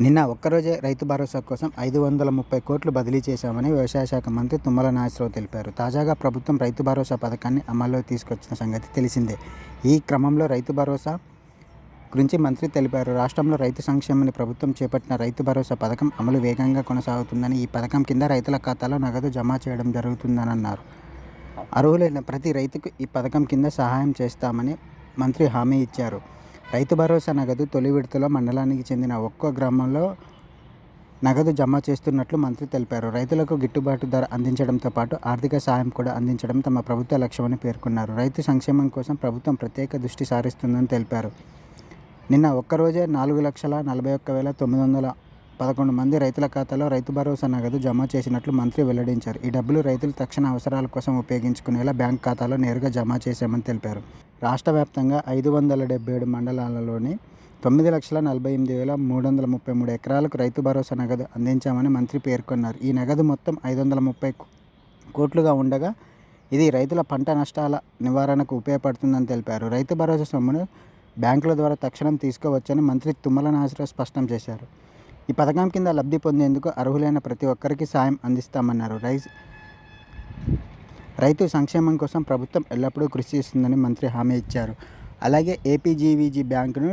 నిన్న ఒక్కరోజే రైతు భరోసా కోసం 530 కోట్లు బదిలీ చేశామని వ్యవసాయ శాఖ మంత్రి తుమ్మల నాగేశ్వరరావు తెలిపారు. తాజాగా ప్రభుత్వం రైతు భరోసా పథకాన్ని అమల్లోకి తీసుకొచ్చిన సంగతి తెలిసిందే. ఈ క్రమంలో రైతు భరోసా గురించి మంత్రి తెలిపారు. రాష్ట్రంలో రైతు సంక్షేమాన్ని ప్రభుత్వం చేపట్టిన రైతు భరోసా పథకం అమలు వేగంగా కొనసాగుతుందని, ఈ పథకం కింద రైతుల ఖాతాలో నగదు జమ చేయడం జరుగుతుందని అన్నారు. అర్హులైన ప్రతి రైతుకు ఈ పథకం కింద సహాయం చేస్తామని మంత్రి హామీ ఇచ్చారు. రైతు భరోసా నగదు తొలి విడతలో మండలానికి చెందిన ఒక్కో గ్రామంలో నగదు జమ చేస్తున్నట్లు మంత్రి తెలిపారు. రైతులకు గిట్టుబాటు ధర అందించడంతో పాటు ఆర్థిక సాయం కూడా అందించడం తమ ప్రభుత్వ లక్ష్యమని పేర్కొన్నారు. రైతు సంక్షేమం కోసం ప్రభుత్వం ప్రత్యేక దృష్టి సారిస్తుందని తెలిపారు. నిన్న ఒక్కరోజే 4,41,911 మంది రైతుల ఖాతాలో రైతు భరోసా నగదు జమ చేసినట్లు మంత్రి వెల్లడించారు. ఈ డబ్బులు రైతులు తక్షణ అవసరాల కోసం ఉపయోగించుకునేలా బ్యాంక్ ఖాతాలో నేరుగా జమ చేశామని తెలిపారు. రాష్ట్ర వ్యాప్తంగా 577 మండలాలలోని 9,48,333 ఎకరాలకు రైతు భరోసా నగదు అందించామని మంత్రి పేర్కొన్నారు. ఈ నగదు మొత్తం 530 కోట్లుగా ఉండగా ఇది రైతుల పంట నష్టాల నివారణకు ఉపయోగపడుతుందని తెలిపారు. రైతు భరోసా సొమ్మును బ్యాంకుల ద్వారా తక్షణం తీసుకోవచ్చని మంత్రి తుమ్మల నాగేశ్వరరావు స్పష్టం చేశారు. ఈ పథకం కింద లబ్ధి పొందేందుకు అర్హులైన ప్రతి ఒక్కరికి సాయం అందిస్తామన్నారు. రైతు సంక్షేమం కోసం ప్రభుత్వం ఎల్లప్పుడూ కృషి చేస్తుందని మంత్రి హామీ ఇచ్చారు. అలాగే ఏపీజీవీజీ బ్యాంకును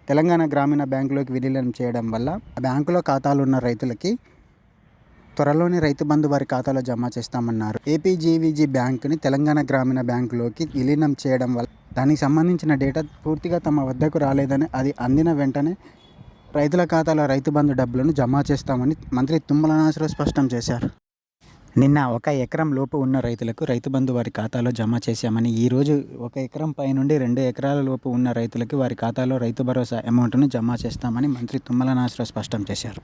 తెలంగాణ గ్రామీణ బ్యాంకులోకి విలీనం చేయడం వల్ల ఆ బ్యాంకులో ఖాతాలున్న రైతులకి త్వరలోనే రైతు బంధు వారి ఖాతాలో జమ చేస్తామన్నారు. ఏపీజీవీజీ బ్యాంకుని తెలంగాణ గ్రామీణ బ్యాంకులోకి విలీనం చేయడం వల్ల దానికి సంబంధించిన డేటా పూర్తిగా తమ వద్దకు రాలేదని, అది అందిన వెంటనే రైతుల ఖాతాలో రైతు బంధు డబ్బులను జమ చేస్తామని మంత్రి తుమ్మల నాగేశ్వరరావు స్పష్టం చేశారు. నిన్న 1 ఎకరం లోపు ఉన్న రైతులకు రైతు బంధు వారి ఖాతాలో జమ చేశామని, ఈరోజు 1 ఎకరం పై నుండి 2 ఎకరాల లోపు ఉన్న రైతులకి వారి ఖాతాలో రైతు భరోసా అమౌంట్ను జమ చేస్తామని మంత్రి తుమ్మల నాగేశ్వరరావు స్పష్టం చేశారు.